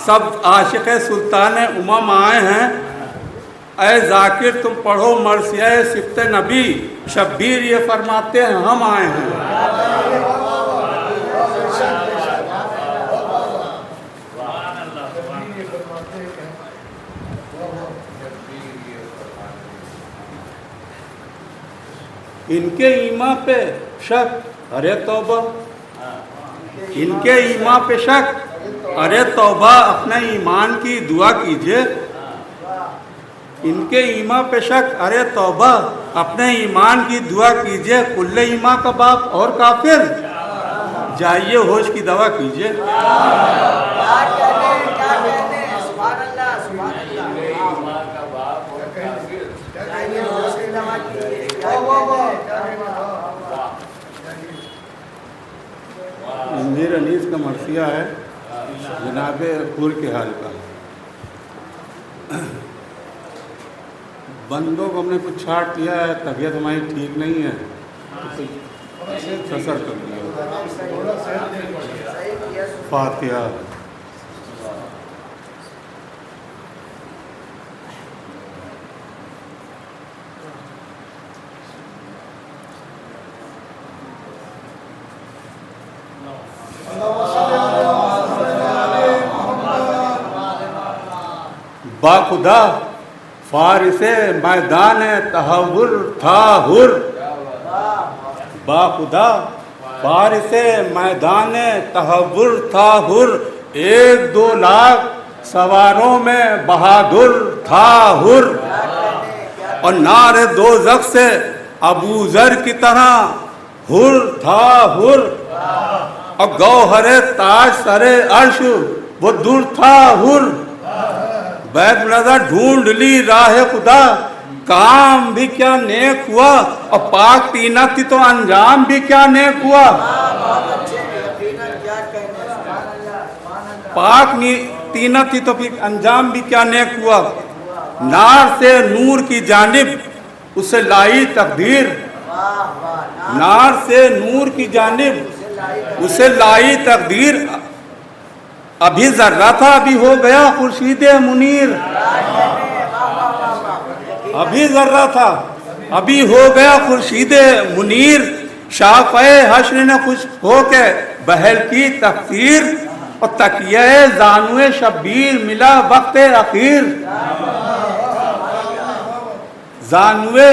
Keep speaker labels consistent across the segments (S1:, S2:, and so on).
S1: سب عاشق سلطان امم آئے ہیں، اے ذاکر تم پڑھو مرثیہ صفت نبی، شبیر یہ فرماتے ہیں ہم آئے ہیں۔ ان کے ایمان پہ شک، ارے توبہ، ان کے ایمان پہ شک، ارے توبہ، اپنے ایمان کی دعا کیجئے۔ ان کے ایمان پہ شک، ارے توبہ، اپنے ایمان کی دعا کیجئے۔ کل ایمان کا باپ اور کافر، جائیے ہوش کی دوا کیجئے۔ امیر انیس کا مرثیہ ہے جناب حور کے حال کا۔ بندوں کو ہم نے کچھ چھاٹ دیا ہے، طبیعت ہماری ٹھیک نہیں ہے، سسر کر دیا۔ فاتحہ۔ با خدا فارس میدان تحور تھا حر، با خدا فارس میدان تحور تھا حر، 1-2 لاکھ سواروں میں بہادر تھا حر، اور نار دوزخ سے ابو ذر کی طرح حر تھا حر، اور گوہر تاج سر عرش وہ دور تھا حر، بیت نظر ڈھونڈ لی راہ خدا، کام بھی کیا نیک ہوا، اور پاک تینہ تھی تو انجام بھی کیا نیک ہوا، پاک تینہ تھی تو پھر انجام بھی کیا نیک ہوا، نار سے نور کی جانب اسے لائی تقدیر، نار سے نور کی جانب اسے لائی تقدیر، ابھی ذرہ تھا ابھی ہو گیا خورشید منیر، ابھی ذرہ تھا ابھی ہو گیا خورشید منیر، شافع حشر نے خوش ہو کے بہل کی تقدیر، اور تکیہ زانو شبیر ملا وقت اخیر، زانو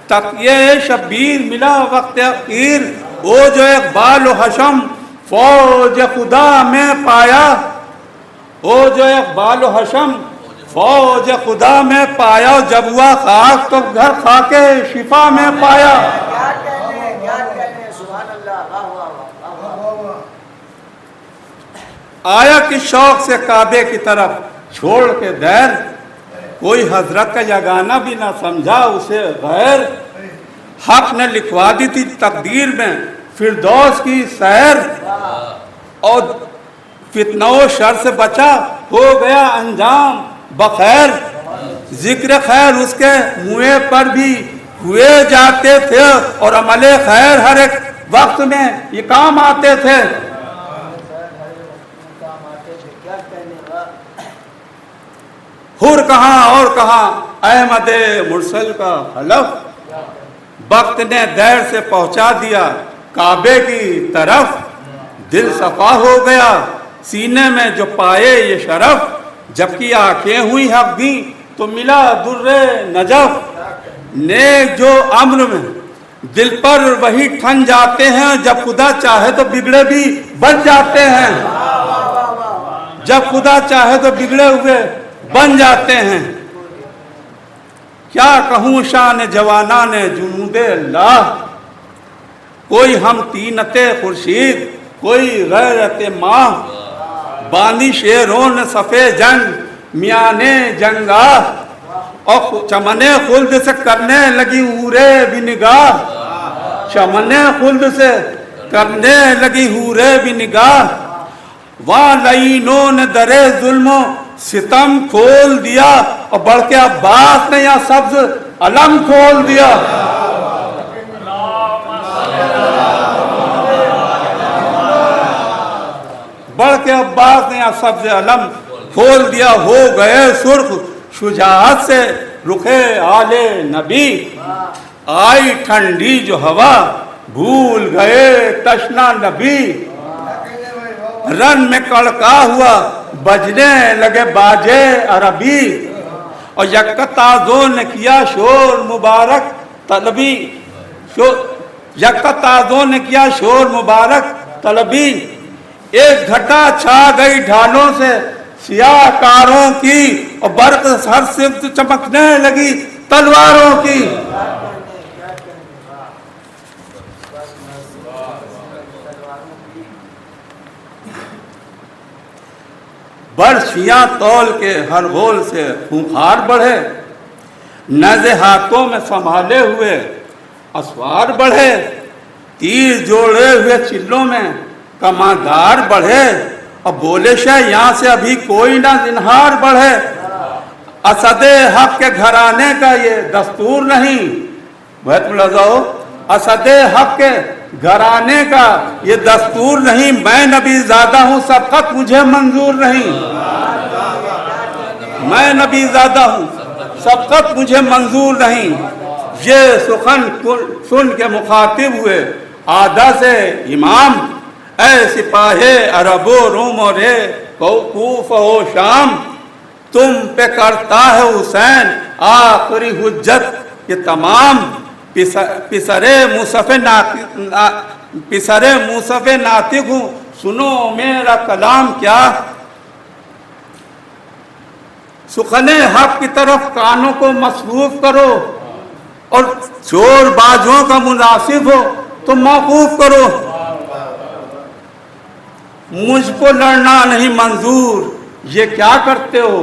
S1: تکیہ شبیر ملا وقت اخیر، وہ جو اقبال و حشم فوج خدا میں پایا، وہ جو اقبال و حشم فوج خدا میں پایا، جب ہوا خاک تو گھر خاک شفا میں پایا۔ آیا کس شوق سے کعبے کی طرف چھوڑ کے دیر، کوئی حضرت کا یگانہ بھی نہ سمجھا اسے غیر، حق نے لکھوا دی تھی تقدیر میں فردوس کی سیر، اور فتنہ و شر سے بچا ہو گیا انجام بخیر، ذکر خیر اس کے منہ پر بھی ہوئے جاتے تھے، اور عمل خیر ہر ایک وقت میں یہ کام آتے تھے۔ حر کہاں اور کہاں احمد مرسل کا حلف، وقت نے دیر سے پہنچا دیا کعبے کی طرف، دل صفا ہو گیا سینے میں جو پائے یہ شرف، جبکہ آنکھیں ہوئی حق بھی تو ملا در نجف، نیک جو امر میں دل پر وہی ٹھن جاتے ہیں، جب خدا چاہے تو بگڑے بھی بن جاتے ہیں، جب خدا چاہے تو بگڑے ہوئے بن جاتے ہیں۔ کیا کہوں شان جوانان جنود اللہ، کوئی ہم تینت خورشید کوئی غیرت ماہ، باندھی شیروں نے صفے جنگ میان جنگاہ، اور چمن خلد سے کرنے لگی حورے بھی نگاہ، چمن خلد سے کرنے لگی حورے بھی نگاہ، وہاں لعینوں نے در ظلم و ستم کھول دیا، اور بڑھ کے عباس نے یہاں سبز علم کھول دیا۔ بڑھ کے عباس نے یہاں سبز علم کھول دیا ہو گئے سرخ شجاعت سے رخے آلے نبی، آئی ٹھنڈی جو ہوا بھول گئے تشنا نبی، رن میں کڑکا ہوا بجنے لگے باجے عربی، اور یک تازوں نے کیا شور مبارک طلبی، یک تازوں نے کیا شور مبارک طلبی، ایک گھٹا چھا گئی ڈھالوں سے سیاہ کاروں کی، اور برق ہر سمت چمکنے لگی تلواروں کی۔ برچیاں تول کے ہر غول سے خونخار بڑھے، نیزے ہاتھوں میں سنبھالے ہوئے اسوار بڑھے، تیر جوڑے ہوئے چلوں میں کماندار بڑھے، اور بولے شاہ یہاں سے ابھی کوئی نہ زنہار بڑھے، اسد حق کے گھرانے کا یہ دستور نہیں، بہت ملازاؤ، اسد حق کے گھرانے کا یہ دستور نہیں، میں نبی زادہ ہوں سبقت مجھے منظور نہیں، میں نبی زادہ ہوں سبقت مجھے منظور نہیں، یہ سخن سن کے مخاطب ہوئے آدھا سے امام، اے سپاہے عرب و روم و رے کوف و شام، تم پہ کرتا ہے حسین آخری حجت یہ تمام، پسرے موصف ناطق ہوں سنو میرا کلام کیا، سخن حق کی طرف کانوں کو مصروف کرو، اور چور بازوں کا مناسب ہو تو موقوف کرو، مجھ کو لڑنا نہیں منظور یہ کیا کرتے ہو،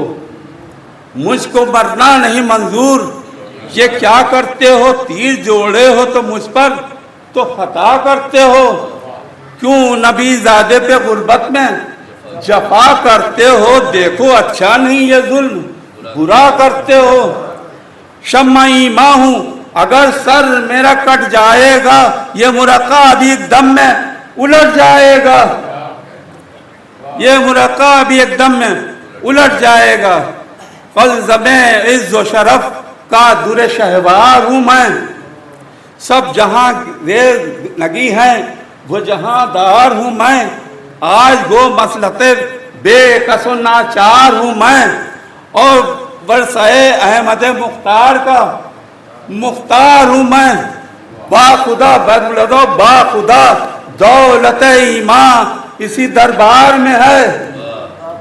S1: مجھ کو مرنا نہیں منظور یہ کیا کرتے ہو، تیر جوڑے ہو تو مجھ پر تو خطا کرتے ہو، کیوں نبی زادے پہ غربت میں جفا کرتے ہو، دیکھو اچھا نہیں یہ ظلم برا کرتے ہو، شمع ایماں ہوں اگر سر میرا کٹ جائے گا، یہ مرقع ابھی ایک دم میں الٹ جائے گا، یہ مرقع ابھی ایک دم میں الٹ جائے گا، فلزم عز و شرف کا در شہوار ہوں میں، سب جہاں ریز لگی ہیں وہ جہاں دار ہوں میں، آج گو مسلط بے کس و ناچار ہوں میں، اور ورثہ احمد مختار کا مختار ہوں میں، با خدا با خدا دولت ایمان اسی دربار میں ہے،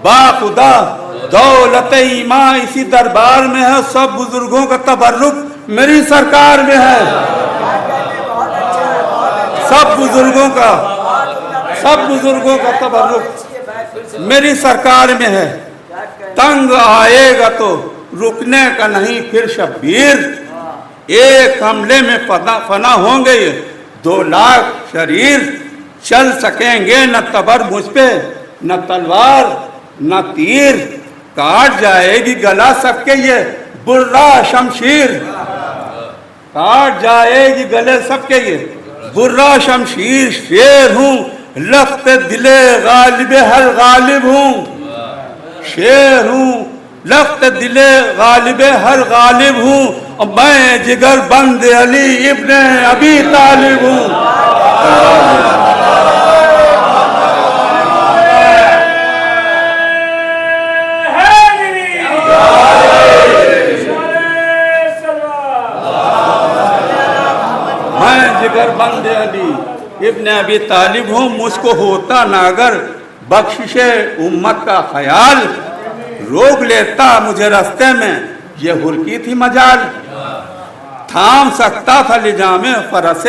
S1: با خدا دولت ایمان اسی دربار میں ہے، سب بزرگوں کا تبرک میری سرکار میں ہے، سب بزرگوں کا تبرک میری سرکار میں ہے، تنگ آئے گا تو رکنے کا نہیں پھر شبیر، ایک حملے میں فنا ہوں گے 2 لاکھ شریر، چل سکیں گے نہ تبر مجھ پہ نہ تلوار نہ تیر، کاٹ جائے گی گلا سب کے یہ برا شمشیر، کاٹ جائے گی گلے سب کے یہ برا شمشیر، شیر ہوں لخت دل غالب ہر غالب ہوں، شیر ہوں لخت دل غالب ہر غالب ہوں، اور میں جگر بند علی ابن ابی طالب ہوں۔ میں جگر بند علی ابن ابی طالب ہوں، مجھ کو ہوتا نہ اگر بخشش امت کا خیال، روک لیتا مجھے رستے میں یہ ہلکی تھی مجال، تھام سکتا تھا لجام فرس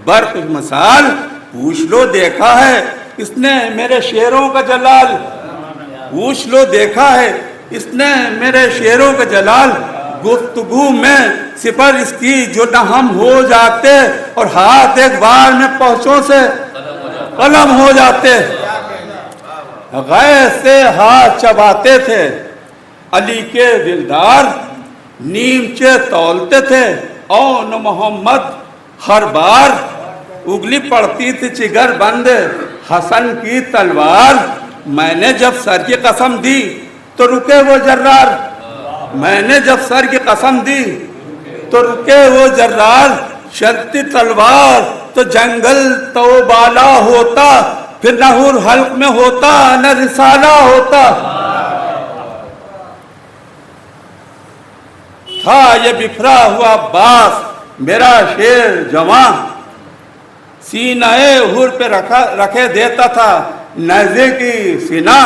S1: برق مثال، پوچھ لو دیکھا ہے اس نے میرے شعروں کا جلال، پوچھ لو دیکھا ہے اس نے میرے شعروں کا جلال، گفتگو میں سپر اس کی جو نہ ہم ہو جاتے، اور ہاتھ ایک بار میں پہنچوں سے قلم ہو جاتے، غیر سے ہاتھ چباتے تھے علی کے دلدار، نیمچے تولتے تھے اون محمد ہر بار، اگلی پڑتی تھی جگر بند حسن کی تلوار، میں نے جب سر کی قسم دی تو رکے وہ جرار، میں نے جب سر کی قسم دی تو رکے وہ جرار، چلتی تلوار تو جنگل تو بالا ہوتا، پھر نہ حور حلق میں ہوتا نہ رسالہ ہوتا۔ تھا یہ بکھرا ہوا عباس میرا شیر جوان، سینہ حور پہ رکھے دیتا تھا نیزے کی سینہ،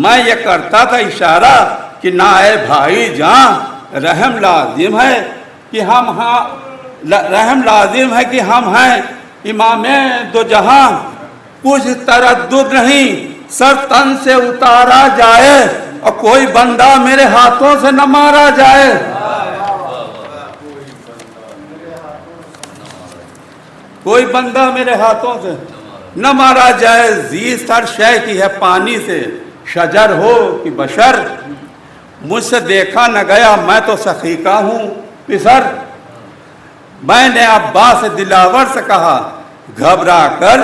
S1: میں یہ کرتا تھا اشارہ کہ نہ اے بھائی جان، رحم لازم ہے کہ ہم ہیں امام دو جہاں، کچھ تردد نہیں سر تن سے اتارا جائے، اور کوئی بندہ میرے ہاتھوں سے نہ مارا جائے۔ کوئی بندہ میرے ہاتھوں سے نہ مارا جائے، زیست ہر شے کی ہے پانی سے، شجر ہو کہ بشر، مجھ سے دیکھا نہ گیا میں تو سخی کا ہوں پسر۔ میں نے عباس دلاور سے کہا گھبرا کر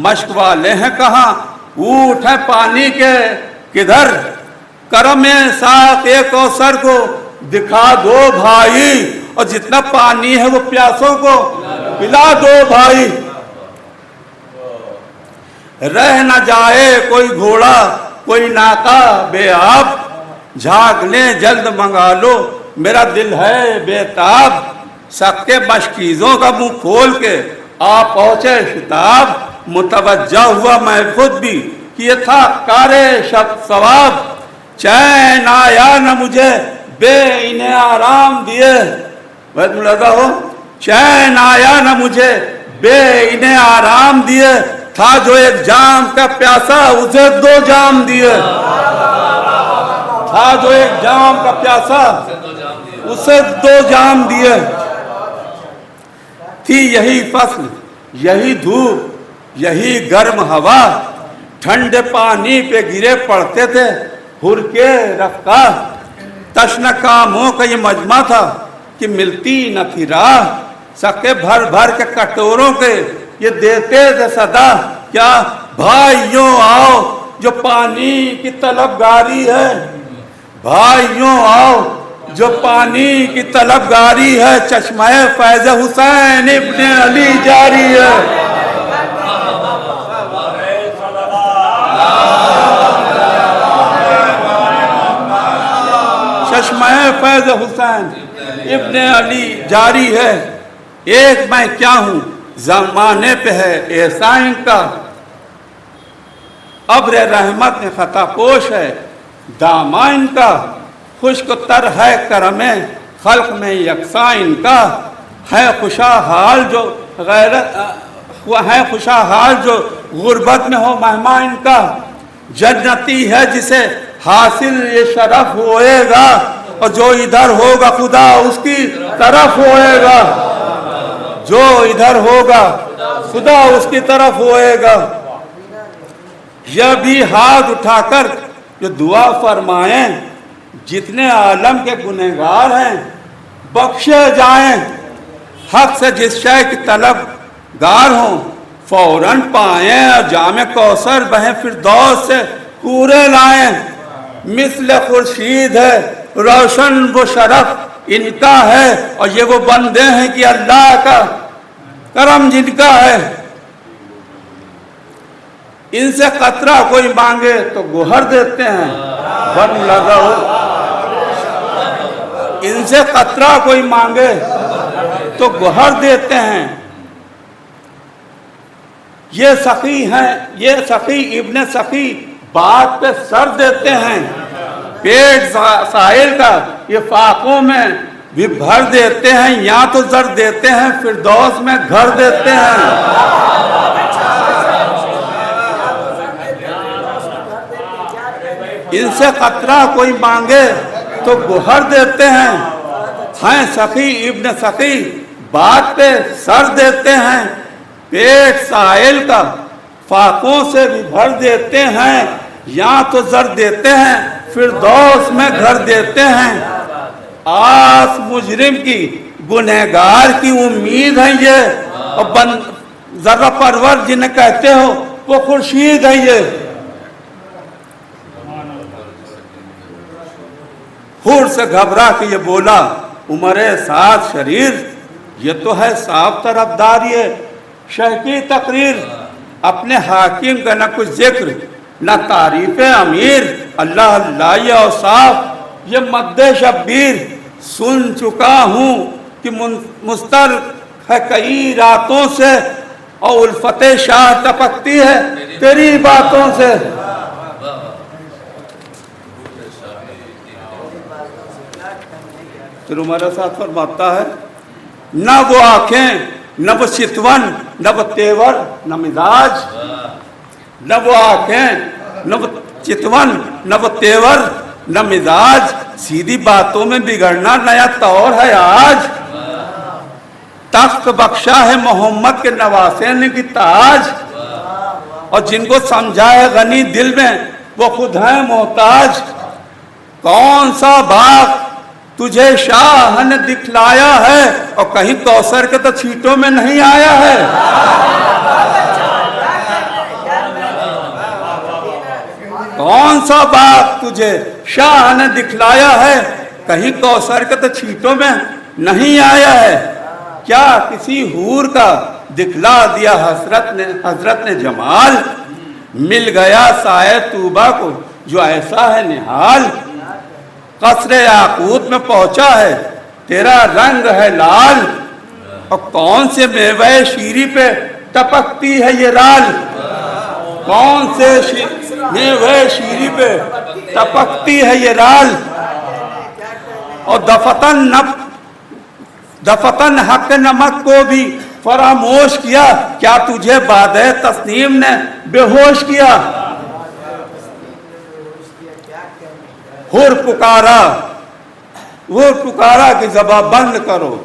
S1: مشک والے ہیں کہاں، اونٹ ہے پانی کے کدھر، کرم ساق کوثر کو دکھا دو بھائی، اور جتنا پانی ہے وہ پیاسوں کو پلا دو بھائی۔ رہ نہ جائے کوئی گھوڑا کوئی ناقہ بے آب، جھاگ لیں جلد منگا لو میرا دل ہے بے تاب۔ سکے مشکیزوں کا منہ کھول کے آ پہنچے شتاب، متوجہ ہوا میں خود بھی کہ یہ تھا کار شب ثواب۔ چین آیا نہ مجھے بے انہیں آرام دیے، بہت ملازہ ہو، چین آیا نہ مجھے بے انہیں آرام دیے، تھا جو ایک جام کا پیاسا اسے دو جام دیے، تھا جو ایک جام کا پیاسا اسے دو جام دیے۔ تھی یہی فصل یہی دھوپ یہی گرم ہوا، ٹھنڈے پانی پہ گرے پڑتے تھے حور کے رفقا۔ تشنہ کاموں کا یہ مجمع تھا کہ ملتی نہ تھی راہ، سکے بھر بھر کے کٹوروں کے یہ دیتے تھے صدا، کیا بھائیوں آؤ جو پانی کی طلبگاری ہے، بھائیوں آؤ جو پانی کی طلبگاری ہے، چشمہ فیض حسین ابن علی جاری ہے۔ چشمہ فیض حسین ابن علی جاری ہے۔ ایک میں کیا ہوں زمانے پہ ہے احسان ان کا، ابر رحمت میں خطا پوش ہے دامن ان کا، خشک تر ہے کرم خلق میں یکساں ان کا، ہے خوشحال جو خوشحال جو غربت میں ہو مہمان ان کا، جنتی ہے جسے حاصل یہ شرف ہوئے گا، اور جو ادھر ہوگا خدا اس کی طرف ہوئے گا، جو ادھر ہوگا خدا اس کی طرف ہوئے گا۔ یہ بھی ہاتھ اٹھا کر جو دعا فرمائیں، جتنے عالم کے گنہگار ہیں بخشے جائیں، حق سے جس شے کی طلب گار ہوں فوراً پائیں، اور جام کوثر بہیں فردوس سے پورے لائیں۔ مثل خورشید ہے روشن وہ شرف ان کا ہے، اور یہ وہ بندے ہیں کہ اللہ کا کرم جن کا ہے۔ ان سے قطرہ کوئی مانگے تو گوہر دیتے ہیں، بن لگا ہو، ان سے قطرہ کوئی مانگے تو گوہر دیتے ہیں۔ یہ سخی ہیں، یہ سخی ابن سخی بات پہ سر دیتے ہیں، پیٹ سائل کا یہ فاقوں میں بھی بھر دیتے ہیں، یا تو زر دیتے ہیں فردوس میں گھر دیتے ہیں۔ ان سے قطرہ کوئی مانگے تو گوہر دیتے ہیں، ہیں سخی ابن سخی بات پہ سر دیتے ہیں، پیٹ سائل کا فاقوں سے بھی بھر دیتے ہیں، یا تو زر دیتے ہیں فردوس میں گھر دیتے ہیں۔ آس مجرم کی گنہگار کی امید ہے یہ، اور ذرہ پرور جنہیں کہتے ہو وہ خورشید ہے یہ۔ ہور سے گھبرا کے یہ بولا عمر سعد شریر، یہ تو ہے صاف طرفدار یہ شہ کی تقریر، اپنے حاکم کا نہ کچھ ذکر نہ تعریف امیر، اللہ اللہ یہ اوصاف یہ مد شبیر، سن چکا ہوں کہ مستر ہے کئی راتوں سے، اور الفت شاہ ٹپکتی ہے تیری باتوں سے۔ پھر عمر سعد فرماتا ہے نہ وہ آنکھیں نہ وہ چتون نہ وہ تیور نہ مزاج، نہ وہ آنکھیں نہ وہ چتون نہ وہ تیور نہ مزاج، سیدھی باتوں میں بگڑنا نیا طور ہے آج، تخت بخشا ہے محمد کے نواسے نے کی تاج، اور جن کو سمجھا ہے غنی دل میں وہ خود ہیں محتاج، کون سا باغ تجھے شاہ نے دکھلایا ہے، اور کہیں کوثر کے تو چھیٹوں میں نہیں آیا ہے، کون سا باغ تجھے شاہ نے دکھلایا ہے، کہیں کوثر کے تو چھیٹوں میں نہیں آیا ہے، کیا کسی حور کا دکھلا دیا حضرت نے جمال، مل گیا سائے طوبہ کو جو ایسا ہے نحال، قصر یاقوت میں پہنچا ہے تیرا رنگ ہے لال، اور کون سے میوہ شیری پہ ٹپکتی ہے یہ رال، کون سے میوہ شیری پہ ٹپکتی ہے یہ رال، اور دفتن حق نمک کو بھی فراموش کیا، کیا تجھے باد تسنیم نے بے ہوش کیا، ہور پکارا کہ زباں بند کرو،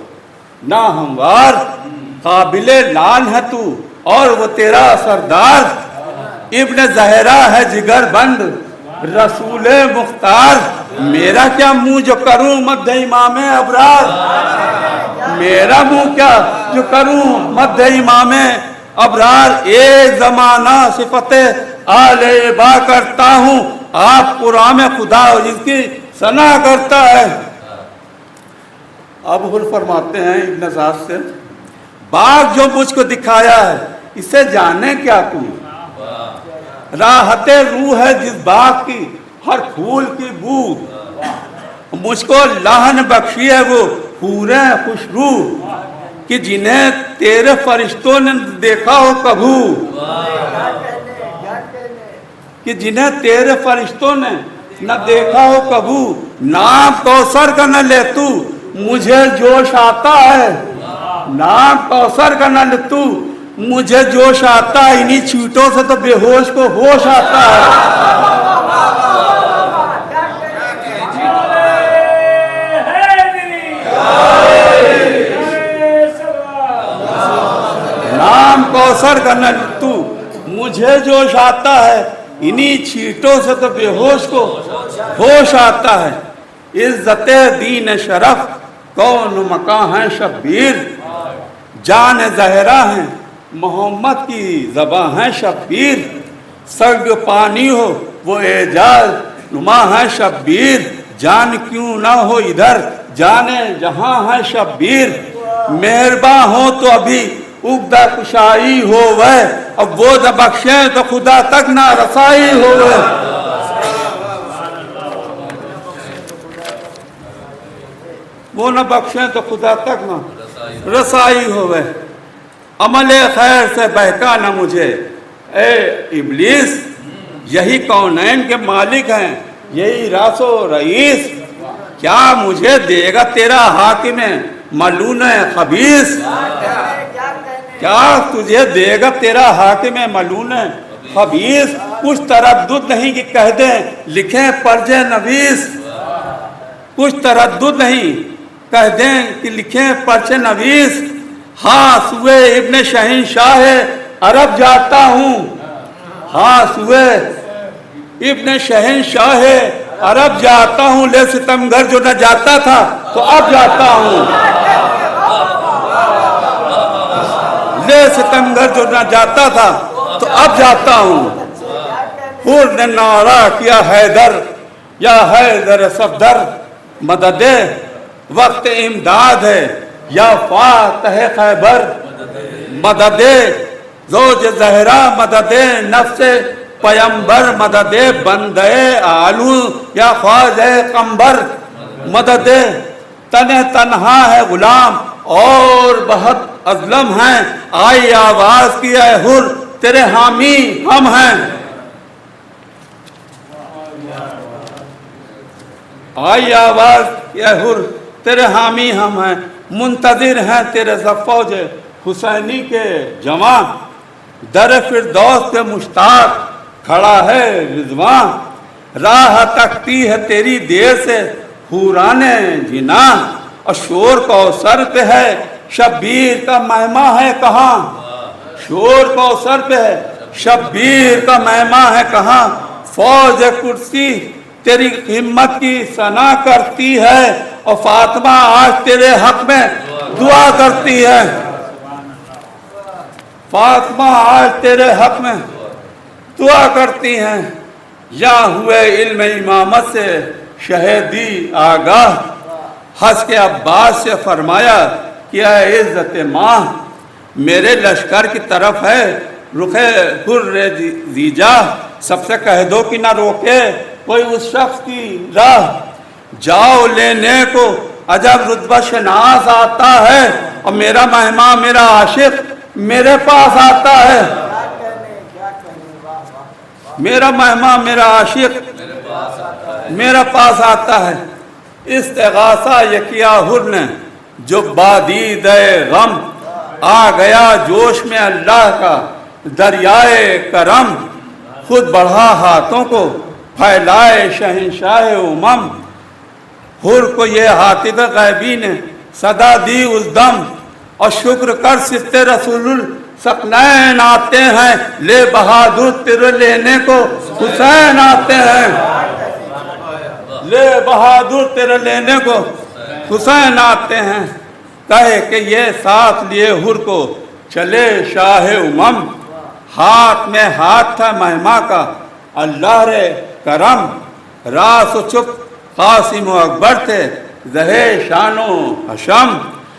S1: نہ ہموار قابل لان ہے تو اور وہ تیرا سردار، ابن زہرا ہے جگر بند رسول مختار، میرا کیا منہ جو کروں مد امام ابرار، میرا منہ کیا جو کروں مد امام ابرار، ایک زمانہ صفت آل با کرتا ہوں، آپ قرآن خدا جس کی ثنا کرتا ہے۔ اب حل فرماتے ہیں ابن سعد سے باغ جو مجھ کو دکھایا ہے اسے جانے کیا تو، راحت روح ہے جس باغ کی ہر پھول کی بو، مجھ کو لہن بخشی ہے وہ حوریں خوشبو، کہ جنہیں تیرے فرشتوں نے دیکھا ہو کبھو، کہ جنہیں تیرے فرشتوں نے نہ دیکھا ہو کبھو، نام کوثر کا نہ لے تو مجھے جوش آتا ہے، نام کوثر کا نہ لے تو مجھے جوش آتا ہے، انہی چھیٹوں سے تو بے ہوش کو ہوش آتا ہے، نام کوثر کا نہ لے تو مجھے جوش آتا ہے، انہی چھیٹوں سے تو بے ہوش کو ہوش آتا ہے، عزت دین شرف کون مکان ہے شبیر، جان زہرا ہیں محمد کی زباں ہے شبیر، سرگ پانی ہو وہ اعجاز نما ہے شبیر، جان کیوں نہ ہو ادھر جانے جہاں ہے شبیر، مہرباں ہو تو ابھی اگدہ کشائی ہو وہ، اب وہ نہ بخشیں تو خدا تک نہ رسائی ہو وہ، وہ نہ بخشیں تو خدا تک نہ رسائی ہو وہ، عمل خیر سے بہکا نہ مجھے اے ابلیس، یہی کونین کے مالک ہیں یہی راس و رئیس، کیا مجھے دے گا تیرا حاکم ملعون خبیث، کیا تجھے دے گا تیرا حاکم ملعون خبیث، کچھ تردد نہیں کہ کہہ دیں لکھیں پرج نویس، کچھ تردد نہیں کہہ دیں کہ لکھیں پرچ نویس، ہاں سوئے ابن شہنشاہ عرب جاتا ہوں، ہاں سوئے ابن شہنشاہ عرب جاتا ہوں، لے ستمگر جو نہ جاتا تھا تو اب جاتا ہوں، لے ستمگر جو نہ جاتا تھا تو اب جاتا ہوں، حور نے نعرہ کیا حیدر یا حیدر صفدر، مدد وقت امداد ہے یا فاتح خیبر مدد زوج زہرا مدد نفس پیمبر مدد بندے آلو یا خواجہ قمبر مدد تنہا ہے غلام اور بہت اظلم ہیں آئی آواز کی اے حر تیرے حامی ہم ہیں آئی آواز کی اے حر تیرے حامی ہم ہیں منتظر ہیں تیرے فوج حسینی کے جوان در فردوس پہ مشتاق کھڑا ہے رضوان راہ تکتی ہے تیری دیر سے حوران جنا اور شور کوثر پہ ہے شبیر کا مہماں ہے کہاں شور کوثر پہ ہے شبیر کا مہماں ہے کہاں فوج کرسی تیری ہمت کی ثنا کرتی ہے اور فاطمہ آج تیرے حق میں دعا کرتی ہے فاطمہ آج تیرے حق میں دعا کرتی ہیں یا ہوئے علم امامت سے شہیدی آگاہ ہنس کے عباس سے فرمایا کہ اے عزت ماں میرے لشکر کی طرف ہے رخ حر زیجا سب سے کہہ دو کہ نہ روکے کوئی اس شخص کی راہ جاؤ لینے کو عجب رتبہ شناس آتا ہے اور میرا مہمان میرا عاشق میرے پاس آتا ہے میرا مہمان میرا عاشق میرا پاس آتا ہے استغاثہ یہ کیا حر نے جو بادید غم آ گیا جوش میں اللہ کا دریائے کرم خود بڑھا ہاتھوں کو پھیلائے شہنشاہ امم حر کو یہ حاطب غیبی نے صدا دی اس دم اور شکر کر ستے رسول الثقلین آتے ہیں لے بہادر تیرے لینے کو حسین آتے ہیں لے بہادر تیرے لینے کو حسین آتے ہیں کہے کہ یہ ساتھ لیے حر کو چلے شاہ امم ہاتھ میں ہاتھ تھا مہما کا اللہ رے کرم راس و چپ قاسم و اکبر تھے زہے شان و حشم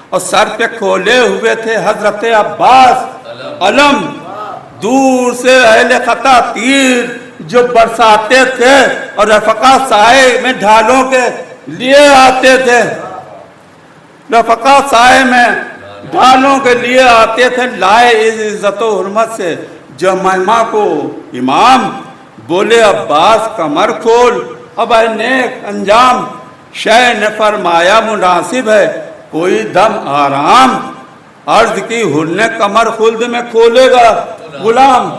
S1: اور سر پہ کھولے ہوئے تھے حضرت عباس علم دور سے اہل خطا تیر جو برساتے تھے اور رفقا سائے میں ڈھالوں کے لیے آتے تھے رفقا سائے میں ڈھالوں کے لیے آتے تھے لائے اس عزت و حرمت سے جو مہما کو امام بولے عباس کمر کھول اب اے نیک انجام شہ نے فرمایا مناسب ہے کوئی دم آرام عرض کی حر نے کمر خلد میں کھولے گا غلام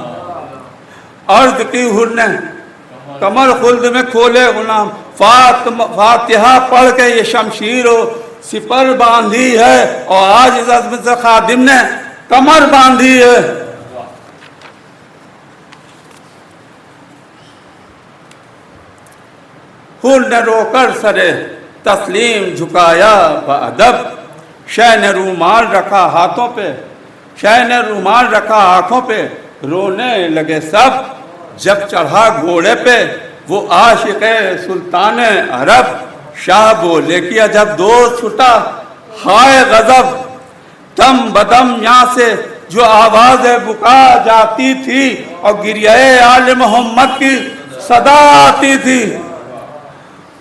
S1: عرض کی حر نے کمر خلد میں کھولے غلام فاتحہ پڑھ کے یہ شمشیر و سپر باندھی ہے اور آج اس عظمت سے خادم نے کمر باندھی ہے حر نے رو کر سرے تسلیم جھکایا بادب شہ نے رومال رکھا ہاتھوں پہ شہ نے رومال رکھا آنکھوں پہ رونے لگے سب جب چڑھا گھوڑے پہ وہ عاشق سلطان عرب شاہ بولے کیا جب دوست چھٹا ہائے غضب دم بدم یہاں سے جو آواز بکا جاتی تھی اور گریہ آل محمد کی صدا آتی تھی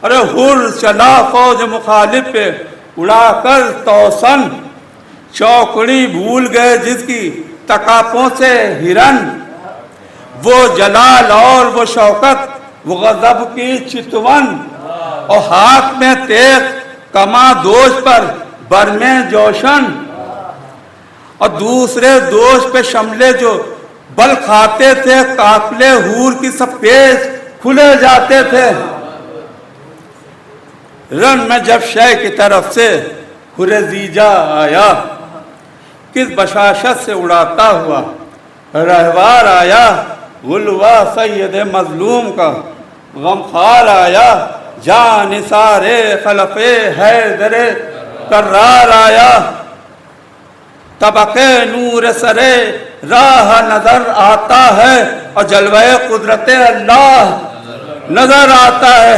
S1: ارے حر چلا فوج مخالف پہ اڑا کر توسن چوکڑی بھول گئے جس کی تکاپوں سے ہرن وہ جلال اور وہ شوکت وہ غضب کی چتون اور ہاتھ میں تیغ کما دوش پر برمے جوشن اور دوسرے دوش پہ شملے جو بل کھاتے تھے قافلے حور کی سب پیش کھلے جاتے تھے رن میں جب شے کی طرف سے حر زیجا آیا کس بشاشت سے اڑاتا ہوا رہوار آیا غلوہ سید مظلوم کا غمخوار آیا جان نثار خلف حیدر کرار آیا طبق نور سرے راہ نظر آتا ہے اور جلوہ قدرت اللہ نظر آتا ہے